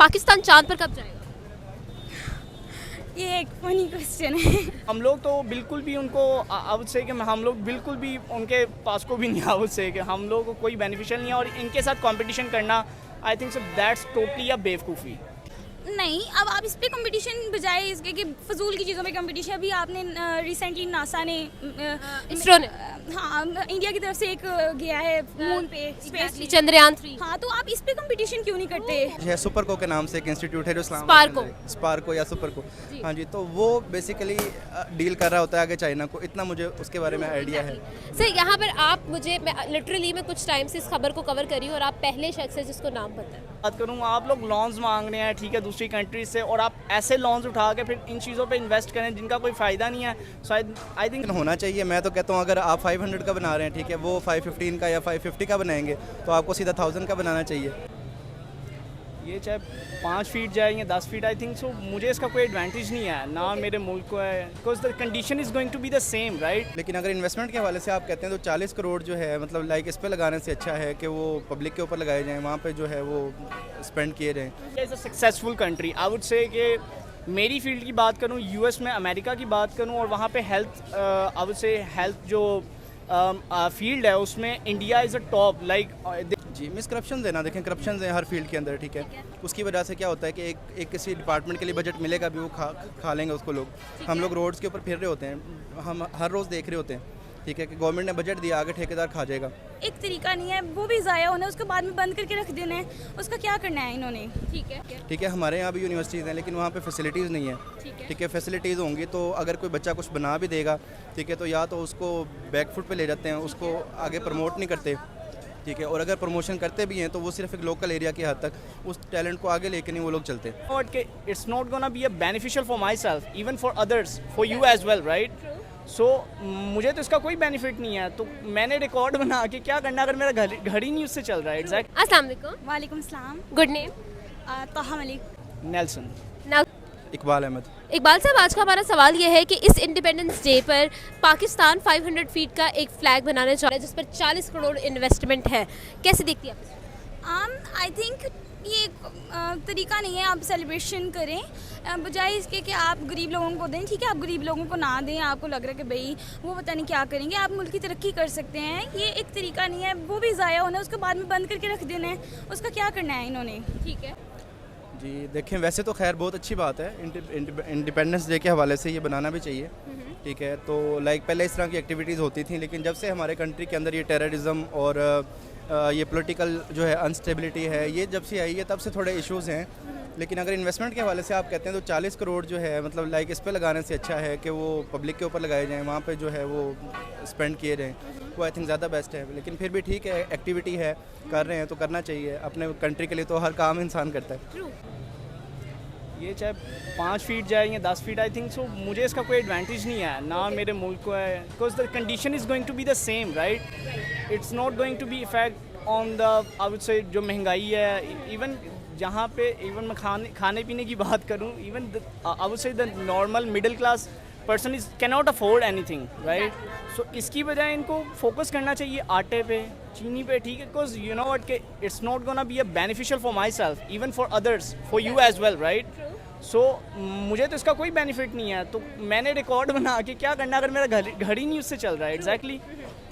पाकिस्तान चांद पर कब जाएगा? ये एक फनी क्वेश्चन है। हम लोग तो बिल्कुल भी उनको अब से कि हम लोग बिल्कुल भी उनके पास को भी नहीं आउट से कि हम लोग को कोई बेनिफिशियल नहीं है और इनके साथ कंपटीशन करना आई थिंक सो दैट्स टोटली अ बेवकूफ़ी। नहीं, अब आप इस पे कंपटीशन बजाय इसके कि फजूल की चीज़ों पे कंपटीशन, अभी आपने रिसेंटली नासा ने इसरो ने हाँ इंडिया की तरफ से एक गया है मून पे स्पेस। चंद्रयान 3। हाँ, तो आप इस पे कंपटीशन क्यों नहीं करते? है सुपरको के नाम से एक इंस्टीट्यूट है जो स्पार्को या सुपरको। हाँ जी, तो वो बेसिकली डील कर रहा होता है आगे चाइना को, इतना मुझे उसके बारे में आइडिया है। सर यहाँ पर आप मुझे लिटरली मैं कुछ टाइम से इस खबर को कवर करी हूँ और आप पहले शख्स है जिसको नाम पता है। बात करूँ, आप लोग लॉन्स मांग रहे हैं, ठीक है, दूसरी कंट्रीज से, और आप ऐसे लॉन्स उठा के फिर इन चीज़ों पे इन्वेस्ट करें जिनका कोई फ़ायदा नहीं है। सो आई थिंक होना चाहिए। मैं तो कहता हूँ अगर आप 500 का बना रहे हैं, ठीक है, वो 515 का या 550 का बनाएंगे तो आपको सीधा 1000 का बनाना चाहिए। ये चाहे 5 फीट जाएंगे 10 फीट, आई थिंक सो मुझे इसका कोई एडवांटेज नहीं है ना मेरे मुल्क को है, because the condition is going to be the same, right. लेकिन अगर इन्वेस्टमेंट के हवाले से आप कहते हैं तो 40 करोड़ जो है मतलब लाइक इस पे लगाने से अच्छा है कि वो पब्लिक के ऊपर लगाए जाएँ, वहाँ पे जो है वो स्पेंड किए जाएँ। Is a successful country. I would से कि मेरी फील्ड की बात करूँ, यूएस में, अमेरिका की बात करूँ, और वहाँ पे health I would say health जो फील्ड है उसमें India is a top. Like जी, मिस करप्शन है ना, देखें करप्शन है हर फील्ड के अंदर, ठीक है। उसकी वजह से क्या होता है कि एक किसी डिपार्टमेंट के लिए बजट मिलेगा भी वो खा लेंगे उसको लोग। हम लोग रोड्स के ऊपर फिर रहे होते हैं, हम हर रोज़ देख रहे होते हैं, ठीक है, कि गवर्नमेंट ने बजट दिया, आगे ठेकेदार खा जाएगा। एक तरीका नहीं है, वो भी ज़ाया होना, उसको बाद में बंद करके रख देना है, उसका क्या करना है इन्होंने? ठीक है, हमारे यहाँ भी यूनिवर्सिटीज़ हैं लेकिन वहाँ पे फैसिलिटीज़ नहीं है, ठीक है। फैसिलिटीज़ होंगी तो अगर कोई बच्चा कुछ बना भी देगा, ठीक है, तो या तो उसको बैक फुट पे ले जाते हैं, उसको आगे प्रमोट नहीं करते, ठीक है, और अगर प्रमोशन करते भी हैं तो वो सिर्फ एक लोकल एरिया की हद तक, उस टैलेंट को आगे लेके नहीं वो लोग चलते। It's not gonna be a beneficial for myself, even for others, for you as well, right. So मुझे तो इसका कोई बेनिफिट नहीं है, तो मैंने रिकॉर्ड बना के क्या करना अगर मेरा घर ही नहीं उससे चल रहा है। एग्जैक्ट। अस्सलाम वालेकुम। वालेकुम सलाम। Good name? ताहा मलिक। नेल्सन। नाउ इकबाल अहमद। इकबाल साहब, आज का हमारा सवाल ये है कि इस इंडिपेंडेंस डे पर पाकिस्तान 500 फीट का एक फ्लैग बनाने जा रहा है जिस पर 40 करोड़ इन्वेस्टमेंट है, कैसे देखती है आप? आई थिंक ये तरीका नहीं है आप सेलिब्रेशन करें, बजाय इसके कि आप गरीब लोगों को दें। ठीक है, आप गरीब लोगों को ना दें, आपको लग रहा है कि भाई वो पता नहीं क्या करेंगे, आप मुल्क की तरक्की कर सकते हैं। ये एक तरीका नहीं है, वो भी ज़ाया होना, उसको बाद में बंद करके रख देना है, उसका क्या करना है इन्होंने? ठीक है जी, देखें वैसे तो खैर बहुत अच्छी बात है, इंडिपेंडेंस डे के हवाले से ये बनाना भी चाहिए, ठीक है। तो लाइक पहले इस तरह की एक्टिविटीज़ होती थी, लेकिन जब से हमारे कंट्री के अंदर ये टेररिज्म और ये पॉलिटिकल जो है अनस्टेबिलिटी है, ये जब से आई है तब से थोड़े इश्यूज़ हैं। लेकिन अगर इन्वेस्टमेंट के हवाले से आप कहते हैं तो 40 करोड़ जो है मतलब लाइक इस पे लगाने से अच्छा है कि वो पब्लिक के ऊपर लगाए जाएँ, वहाँ पे जो है वो स्पेंड किए जाएँ, वो आई थिंक ज़्यादा बेस्ट है। लेकिन फिर भी ठीक है, एक्टिविटी है, कर रहे हैं तो करना चाहिए, अपने कंट्री के लिए तो हर काम इंसान करता है। ये चाहे 5 फीट जाएंगे 10 फीट, आई थिंक सो मुझे इसका कोई एडवांटेज नहीं है ना मेरे मुल्क को है, because the condition is going to be the same, right. It's not going to be effect on the I would say जो महंगाई है, इवन जहाँ पे इवन मैं खाने पीने की बात करूँ, even I would say the normal middle class person is can not afford anything, right. So इसकी बजाय इनको फोकस करना चाहिए आटे पे, चीनी पे, ठीक है, बिकॉज यू नो व्हाट के it's not gonna be a beneficial for myself, even for others, for you as well, right. So मुझे तो इसका कोई बेनिफिट नहीं है, तो मैंने रिकॉर्ड बना के क्या करना अगर मेरा घर ही नहीं उससे चल रहा है। एग्जैक्टली।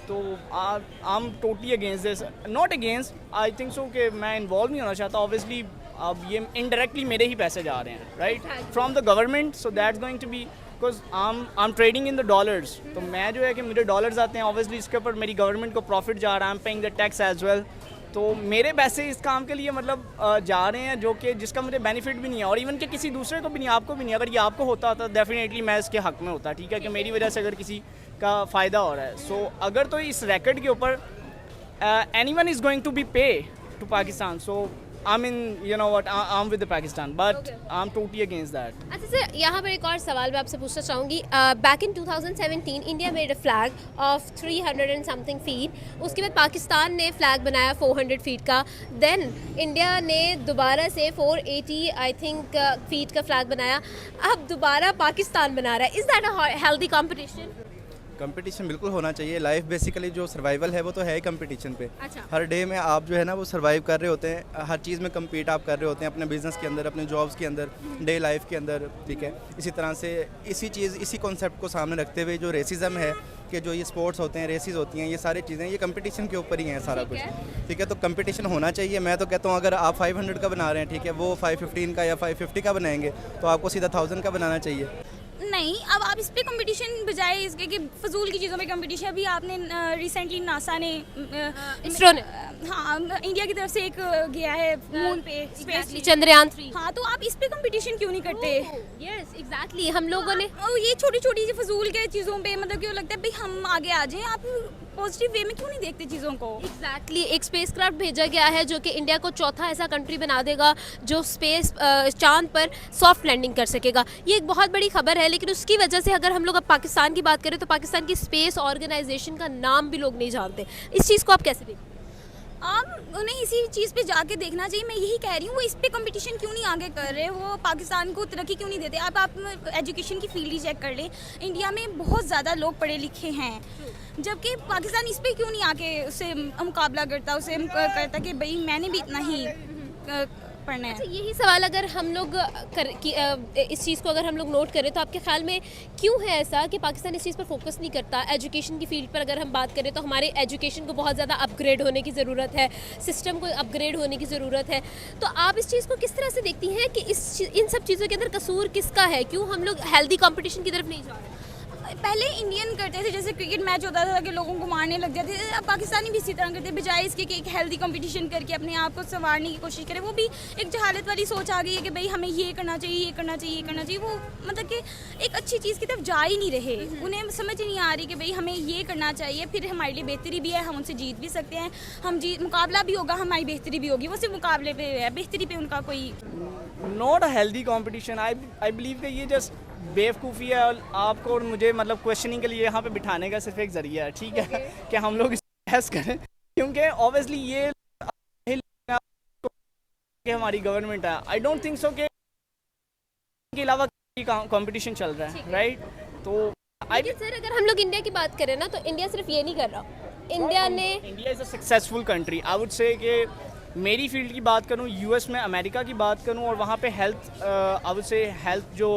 तो I am totally against this, not against, I think सो कि मैं इन्वॉल्व नहीं होना चाहता। ऑब्वियसली अब ये इनडायरेक्टली मेरे ही पैसे जा रहे हैं, right, from the government, so that's going to be because I am trading in the dollars, तो मैं जो है कि मुझे डॉलर्स आते हैं, ऑब्वियसली इसके ऊपर मेरी गवर्नमेंट को प्रॉफिट जा रहा है, I am paying the tax as well. तो मेरे पैसे इस काम के लिए मतलब जा रहे हैं जो कि जिसका मुझे बेनिफिट भी नहीं है, और इवन कि किसी दूसरे को भी नहीं, आपको भी नहीं। अगर ये आपको होता तो डेफिनेटली मैं इसके हक में होता, ठीक है, कि मेरी वजह से अगर किसी का फ़ायदा हो रहा है। सो अगर तो इस रैकेट के ऊपर anyone is going to be pay to Pakistan, so I mean, you know what, I'm with the Pakistan, but okay. I'm totally against that. अच्छा सर, यहाँ पर एक और सवाल मैं आपसे पूछना चाहूँगी। Back in 2017 India made a flag of 300 and something feet, उसके बाद पाकिस्तान ने फ्लैग बनाया 400 फीट का, देन इंडिया ने दोबारा से 480 आई थिंक फीट का फ्लैग बनाया, अब दोबारा पाकिस्तान बना रहा है। Is that a healthy competition? Competition बिल्कुल होना चाहिए। लाइफ बेसिकली जो सर्वाइवल है वो तो है ही कंपटीशन पे। अच्छा। हर डे में आप जो है ना वो सर्वाइव कर रहे होते हैं, हर चीज़ में compete आप कर रहे होते हैं, अपने बिजनेस के अंदर, अपने जॉब्स के अंदर, डे लाइफ के अंदर, ठीक है। इसी तरह से इसी कॉन्सेप्ट को सामने रखते हुए जो रेसिज्म है कि जो ये स्पोर्ट्स होते हैं, रेसेस होती हैं, ये सारी चीज़ें ये कंपटीशन के ऊपर ही हैं सारा कुछ, ठीक है। तो कंपटीशन होना चाहिए। मैं तो कहता हूँ अगर आप 500 का बना रहे हैं, ठीक है, वो 515 का या 550 का बनाएंगे तो आपको सीधा 1000 का बनाना चाहिए। नहीं, अब आप इस पे कंपटीशन बजाय इसके कि फजूल की चीज़ों पे कंपटीशन। अभी आपने रिसेंटली नासा ने इसरो ने हाँ इंडिया की तरफ से एक गया है मून पे, स्पेस। चंद्रयान 3। हाँ, तो आप इस पे कंपटीशन क्यों नहीं करते? यस एग्जैक्टली, हम लोगों ने और ये छोटी छोटी सी फजूल के चीज़ों पे मतलब क्यों लगता है भाई हम आगे आ जाएं, आप पॉजिटिव वे में क्यों नहीं देखते चीज़ों को? एग्जैक्टली एक स्पेसक्राफ्ट भेजा गया है जो कि इंडिया को चौथा ऐसा कंट्री बना देगा जो स्पेस चांद पर सॉफ्ट लैंडिंग कर सकेगा। ये एक बहुत बड़ी खबर है, लेकिन उसकी वजह से अगर हम लोग अब पाकिस्तान की बात करें तो पाकिस्तान की स्पेस ऑर्गेनाइजेशन का नाम भी लोग नहीं जानते। इस चीज़ को आप कैसे देखते हैं? आप उन्हें इसी चीज़ पे जाके देखना चाहिए। मैं यही कह रही हूँ, वो इस पे कंपटीशन क्यों नहीं आगे कर रहे, वो पाकिस्तान को तरक्की क्यों नहीं देते? आप एजुकेशन की फील्ड ही चेक कर लें, इंडिया में बहुत ज़्यादा लोग पढ़े लिखे हैं, जबकि पाकिस्तान इस पे क्यों नहीं आके उससे मुकाबला करता, उसे करता कि भाई मैंने भी इतना ही पढ़ना है। अच्छा, यही सवाल अगर हम लोग इस चीज़ को अगर हम लोग नोट करें तो आपके ख्याल में क्यों है ऐसा कि पाकिस्तान इस चीज़ पर फोकस नहीं करता? एजुकेशन की फील्ड पर अगर हम बात करें तो हमारे एजुकेशन को बहुत ज़्यादा अपग्रेड होने की ज़रूरत है, सिस्टम को अपग्रेड होने की ज़रूरत है। तो आप इस चीज़ को किस तरह से देखती हैं कि इन सब चीज़ों के अंदर कसूर किसका है? क्यों हम लोग हेल्दी कॉम्पिटिशन की तरफ नहीं जा रहे? पहले इंडियन करते थे, जैसे क्रिकेट मैच होता था कि लोगों को मारने लग जाते थे। अब पाकिस्तानी भी इसी तरह करते, बजाय इसके कि एक हेल्दी कंपटीशन करके अपने आप को संवारने की कोशिश करें। वो भी एक जहालत वाली सोच आ गई है कि भाई हमें ये करना चाहिए, ये करना चाहिए, ये करना चाहिए। वो मतलब कि एक अच्छी चीज़ की तरफ जा ही नहीं रहे। उन्हें समझ ही नहीं आ रही कि भाई हमें ये करना चाहिए, फिर हमारे लिए बेहतरी भी है, हम उनसे जीत भी सकते हैं, मुकाबला भी होगा, हमारी बेहतरी भी होगी। वो सिर्फ मुकाबले पे है, बेहतरी पे उनका कोई not a healthy competition. I believe कि ये जस्ट बेवकूफ़ी है और आपको और मुझे मतलब क्वेश्चनिंग के लिए यहाँ पे बिठाने का सिर्फ एक ज़रिया है, ठीक है, कि हम लोग इस बहस करें, क्योंकि ऑब्वियसली ये हमारी गवर्नमेंट है। आई डोंट थिंक सो कि के अलावा कंपटीशन चल रहा है, राइट? तो लेकिन सर अगर हम लोग इंडिया की बात करें ना तो इंडिया सिर्फ ये नहीं कर रहा। India is a successful country. I would से कि मेरी फील्ड की बात करूँ, यूएस में, अमेरिका की बात करूँ, और वहाँ पे health I would say health जो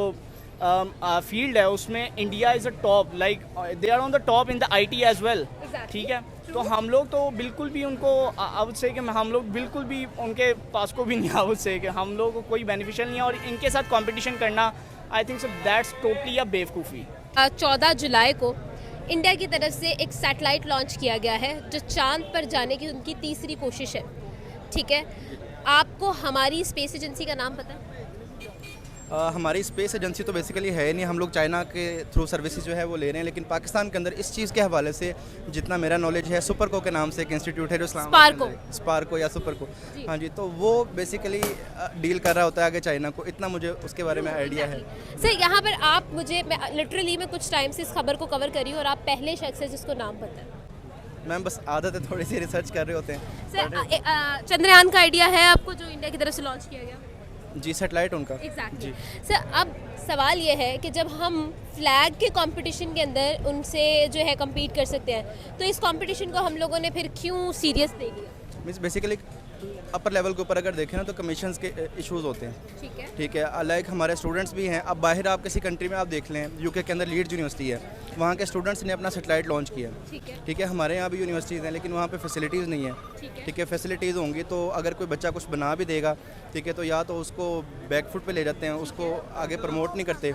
फील्ड है उसमें India is a top, like they are on the top in the IT as well, ठीक है। तो हम लोग तो बिल्कुल भी उनको आई वुड से कि हम लोग बिल्कुल भी उनके पास को भी नहीं, आई वुड से कि हम लोग को कोई बेनिफिशियल नहीं है, और इनके साथ कंपटीशन करना आई थिंक सो दैट्स टोटली अ बेवकूफ़ी। 14 जुलाई को इंडिया की तरफ से एक सैटेलाइट लॉन्च किया गया है जो चांद पर जाने की उनकी तीसरी कोशिश है, ठीक है। आपको हमारी स्पेस एजेंसी का नाम पता है? हमारी स्पेस एजेंसी तो बेसिकली है नहीं, हम लोग चाइना के थ्रू सर्विसेज जो है वो ले रहे हैं, लेकिन पाकिस्तान के अंदर इस चीज़ के हवाले से जितना मेरा नॉलेज है, सुपरको के नाम से एक इंस्टीट्यूट है जो स्पार्को या सुपरको, हाँ जी, तो वो बेसिकली डील कर रहा होता है आगे चाइना को, इतना मुझे उसके बारे में आइडिया है। सर यहाँ पर आप मुझे लिटरली मैं कुछ टाइम से इस खबर को कवर कर रही हूँ और आप पहले शख्स हैं जिसको नाम पता है। मैम बस आदत है, थोड़ी सी रिसर्च कर रहे होते हैं। सर चंद्रयान का आइडिया है आपको जो इंडिया की तरफ से लॉन्च किया गया? जी, सैटेलाइट उनका। एग्जैक्टली। सर अब सवाल ये है कि जब हम फ्लैग के कंपटीशन के अंदर उनसे जो है compete कर सकते हैं, तो इस कंपटीशन को हम लोगों ने फिर क्यों सीरियस ले लिया? मीन्स बेसिकली अपर लेवल के ऊपर अगर देखें ना तो कमीशंस के इश्यूज होते हैं, ठीक है। लाइक हमारे स्टूडेंट्स भी हैं, अब बाहर आप किसी कंट्री में आप देख लें, यूके के अंदर लीड्स यूनिवर्सिटी है, वहाँ के स्टूडेंट्स ने अपना सैटेलाइट लॉन्च किया, ठीक है। हमारे यहाँ भी यूनिवर्सिटीज़ हैं लेकिन वहाँ पे फैसिलिटीज़ नहीं है, ठीक है। फैसिलिटीज़ होंगी तो अगर कोई बच्चा कुछ बना भी देगा, ठीक है, तो या तो उसको बैक फुट पे ले जाते हैं, उसको आगे प्रमोट नहीं करते,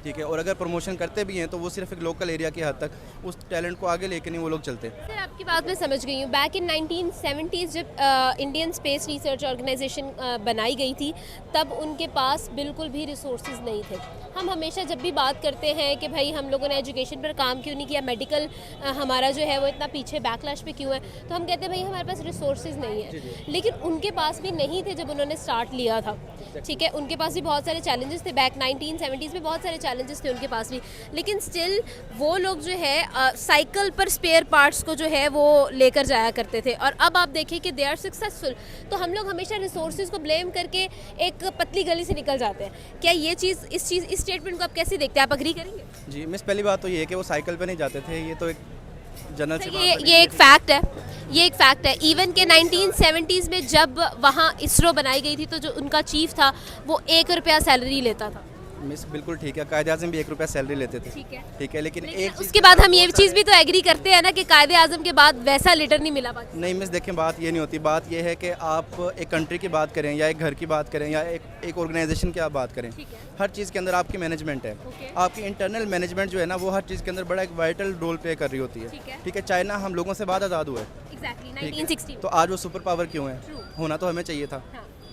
ठीक है, और अगर प्रमोशन करते भी हैं तो वो सिर्फ एक लोकल एरिया की हद तक उस टैलेंट को आगे लेके नहीं वो लोग चलते। सर आपकी बात मैं समझ गई हूँ। बैक इन 1970s जब इंडियन स्पेस रिसर्च ऑर्गेनाइजेशन बनाई गई थी तब उनके पास बिल्कुल भी रिसोर्सेज नहीं थे। हम हमेशा जब भी बात करते हैं कि भाई हम लोगों ने एजुकेशन पर काम क्यों नहीं किया, मेडिकल हमारा जो है वो इतना पीछे बैकलैश पे क्यों है, तो हम कहते हैं भाई हमारे पास रिसोर्सेज नहीं है, लेकिन उनके पास भी नहीं थे जब उन्होंने स्टार्ट लिया था। ठीक है, उनके पास भी बहुत सारे चैलेंजेस थे बैक 1970s में, बहुत सारे चैलेंजेस थे उनके पास भी, लेकिन स्टिल वो लोग जो है साइकिल पर स्पेयर पार्ट्स को जो है वो लेकर जाया करते थे, और अब आप देखें कि दे आर सक्सेसफुल। तो हम लोग हमेशा रिसोर्सेज को ब्लेम करके एक पतली गली से निकल जाते हैं। क्या ये इस स्टेटमेंट को आप कैसे देखते हैं, आप अग्री करेंगे? जी मिस, पहली बात तो ये है कि वो साइकिल पे नहीं जाते थे, ये तो एक जनरल सी बात है। ये एक फैक्ट है, ये एक फैक्ट है। इवन के 1970s में जब वहाँ इसरो बनाई गई थी तो जो उनका चीफ था वो 1 रुपया सैलरी लेता था। मिस बिल्कुल ठीक है, कायदे आज़म भी 1 रुपया सैलरी लेते थे, ठीक है, लेकिन एक चीज़ उसके बाद हम ये चीज़ भी तो एग्री करते हैं ना कि कायदे आज़म के बाद वैसा लीडर नहीं मिला पाकिस्तान। नहीं मिस, देखें बात ये नहीं होती, बात ये है कि आप एक कंट्री की बात करें या एक घर की बात करें या एक ऑर्गेनाइजेशन की आप बात करें, हर चीज़ के अंदर आपकी मैनेजमेंट है, आपकी इंटरनल मैनेजमेंट जो है ना वो हर चीज़ के अंदर बड़ा एक वाइटल रोल प्ले कर रही होती है, ठीक है। चाइना हम लोगों से बाद आज़ाद हुआ है, Exactly, ठीक है, 1960 तो आज वो सुपर पावर क्यों है? होना तो हमें चाहिए था,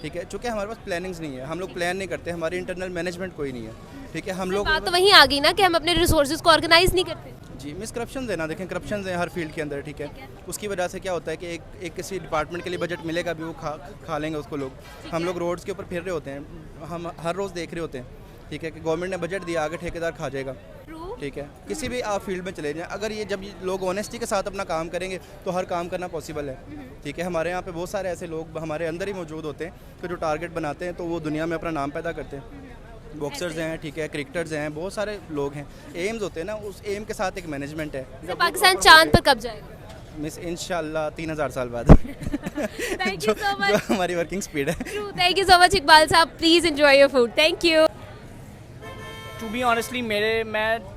ठीक है, चूँकि हमारे पास प्लानिंग्स नहीं है, हम लोग प्लान नहीं करते, हमारी इंटरनल मैनेजमेंट कोई नहीं है, ठीक है। हम लोग बात तो वहीं आ गई ना कि हम अपने रिसोर्सेज को ऑर्गेनाइज नहीं करते। जी मिस, करप्शन है ना, देखें करप्शन है हर फील्ड के अंदर, ठीक है, उसकी वजह से क्या होता है कि एक किसी डिपार्टमेंट के लिए बजट मिलेगा भी वो खा लेंगे उसको लोग। हम लोग रोड्स के ऊपर फिर रहे होते हैं, हम हर रोज़ देख रहे होते हैं, ठीक है, कि गवर्नमेंट ने बजट दिया, आगे ठेकेदार खा जाएगा, ठीक है। किसी भी आप फील्ड में चले जाएं, अगर ये जब लोग ऑनेस्टी के साथ अपना काम करेंगे तो हर काम करना पॉसिबल है, ठीक है। हमारे यहाँ पे बहुत सारे ऐसे लोग हमारे अंदर ही मौजूद होते हैं कि जो टारगेट बनाते हैं तो वो दुनिया में अपना नाम पैदा करते हैं। बॉक्सर्स हैं, ठीक है, क्रिकेटर्स हैं, बहुत सारे लोग हैं, एम्स होते हैं ना, उस एम के साथ एक मैनेजमेंट है। तो पाकिस्तान चांद पर कब जाएगा? मिस इंशाल्लाह 3000 साल बाद Thank you so much. जो हमारी वर्किंग स्पीड है। Thank you so much Iqbal sahab, please enjoy your food. Thank you. To be honestly मैं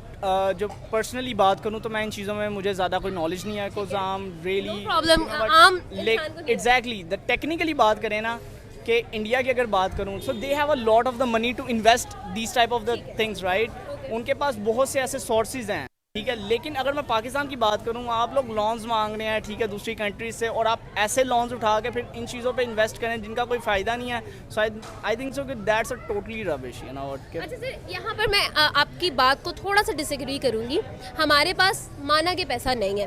जो पर्सनली बात करूँ तो मैं इन चीज़ों में मुझे ज़्यादा कोई नॉलेज नहीं है, because I am really No problem, आम इंसान को नहीं एग्जैक्टली द टेक्निकली बात करें ना कि इंडिया की अगर बात करूँ so they have a lot of the money to invest these type of the things, right. उनके पास बहुत से ऐसे सोर्सेज हैं, ठीक है, लेकिन अगर मैं पाकिस्तान की बात करूँ, आप लोग लॉन्स मांग रहे हैं, ठीक है, दूसरी कंट्रीज से, और आप ऐसे लॉन्स उठा के फिर इन चीज़ों पे इन्वेस्ट करें जिनका कोई फ़ायदा नहीं है। सो आई थिंक सो कि that's a totally rubbish, you know what. अच्छा सर, यहाँ पर मैं आपकी बात को थोड़ा सा डिसएग्री करूँगी। हमारे पास माना कि पैसा नहीं है,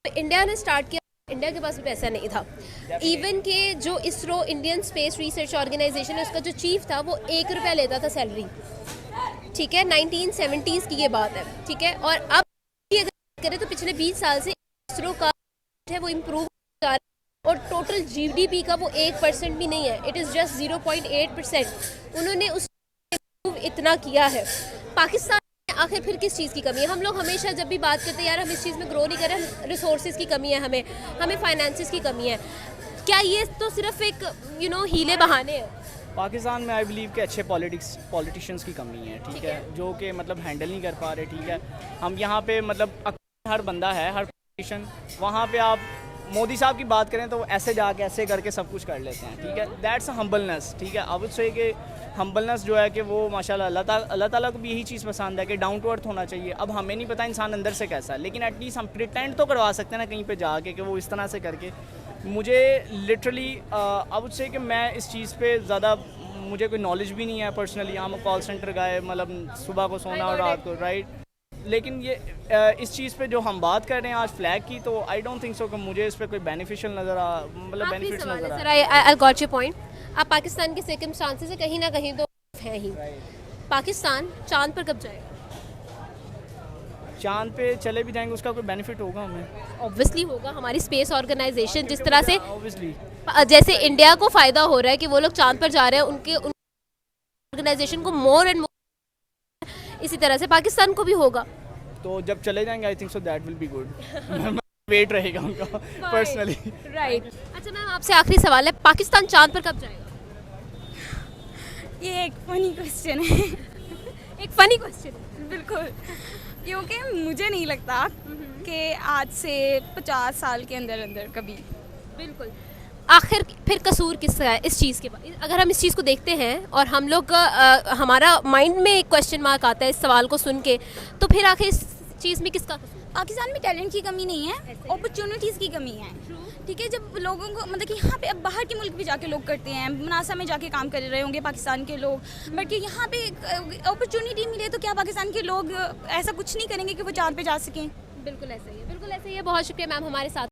इंडिया ने स्टार्ट किया, इंडिया के पास भी पैसा नहीं था। इवन के जो ISRO Indian space research organisation है उसका जो चीफ था वो 1 रुपया लेता था सैलरी, ठीक है, 1970s की ये बात है, ठीक है। और अब भी अगर बात करें तो पिछले 20 साल से इसरो का है वो इम्प्रूव कर रहा है, और टोटल जीडीपी का वो 1% भी नहीं है, इट इज़ जस्ट 0.8%। उन्होंने उस इतना किया है। पाकिस्तान में आखिर फिर किस चीज़ की कमी है? हम लोग हमेशा जब भी बात करते हैं यार हम इस चीज़ में ग्रो नहीं कर रहे, रिसोर्सेज की कमी है, हमें फाइनेंसिस की कमी है। क्या ये तो सिर्फ एक हीले बहाने हैं? पाकिस्तान में आई बिलीव कि अच्छे पॉलिटिशियंस की कमी है, ठीक है, जो कि मतलब हैंडल नहीं कर पा रहे, ठीक है। हम यहाँ पे मतलब हर बंदा है, हर पॉलिटिशियन, वहाँ पे आप मोदी साहब की बात करें तो वो ऐसे जाके ऐसे करके सब कुछ कर लेते हैं, ठीक है। दैट्स अ हम्बलनेस, ठीक है। अब उससे कि हम्बलनेस जो है कि वो माशाल्लाह अल्लाह ताला को भी यही चीज़ पसंद है कि डाउन टू अर्थ होना चाहिए। अब हमें नहीं पता इंसान अंदर से कैसा है, लेकिन एटलीस्ट हम प्रिटेंड तो करवा सकते हैं ना कहीं पे जाके कि वो इस तरह से करके। मुझे लिटरली अब उससे कि मैं इस चीज़ पे ज़्यादा मुझे कोई नॉलेज भी नहीं है पर्सनली। हम कॉल सेंटर गए, मतलब सुबह को सोना और रात को, राइट। लेकिन ये इस चीज़ पे जो हम बात कर रहे हैं आज फ्लैग की, तो आई डोंट थिंक सो कि मुझे इस पे कोई बेनिफिशियल मतलब बेनिफिट्स नज़र आ रहा है। I got your point. आप पाकिस्तान के सर्कमस्टांसेस से कहीं ना कहीं तो है ही। पाकिस्तान चांद पर कब जाएगा? चांद पे चले भी जाएंगे, उसका कोई बेनिफिट होगा हमें? ऑब्वियसली होगा। हमारी स्पेस ऑर्गेनाइजेशन जिस तरह से ऑब्वियसली जैसे इंडिया को फ़ायदा हो रहा है कि वो लोग चांद पर जा रहे हैं, उनके ऑर्गेनाइजेशन को मोर एंड मोर, इसी तरह से पाकिस्तान को भी होगा। तो जब चले जाएंगे I think so that will be good. Weight रहेगा उनका पर्सनली, राइट। अच्छा मैम, आपसे आखिरी सवाल है, पाकिस्तान चांद पर कब जाएगा? ये एक फनी क्वेश्चन है। एक फनी क्वेश्चन। बिल्कुल, क्योंकि मुझे नहीं लगता कि आज से 50 साल के अंदर अंदर कभी। बिल्कुल। आखिर फिर कसूर किसका है इस चीज़ के बाद? अगर हम इस चीज़ को देखते हैं और हम लोग हमारा माइंड में एक क्वेश्चन मार्क आता है इस सवाल को सुन के, तो फिर आखिर इस चीज़ में किसका कसूर? पाकिस्तान में टैलेंट की कमी नहीं है, अपॉर्चुनिटीज़ की कमी है, ठीक है। जब लोगों को मतलब कि यहाँ पे अब बाहर के मुल्क भी जाके लोग करते हैं, नासा में जाके काम कर रहे होंगे पाकिस्तान के लोग, बट कि यहाँ पे अपॉर्चुनिटी मिले तो क्या पाकिस्तान के लोग ऐसा कुछ नहीं करेंगे कि वो चांद पे जा सकें? बिल्कुल ऐसा ही है, बिल्कुल ऐसा ही है। बहुत शुक्रिया मैम हमारे साथ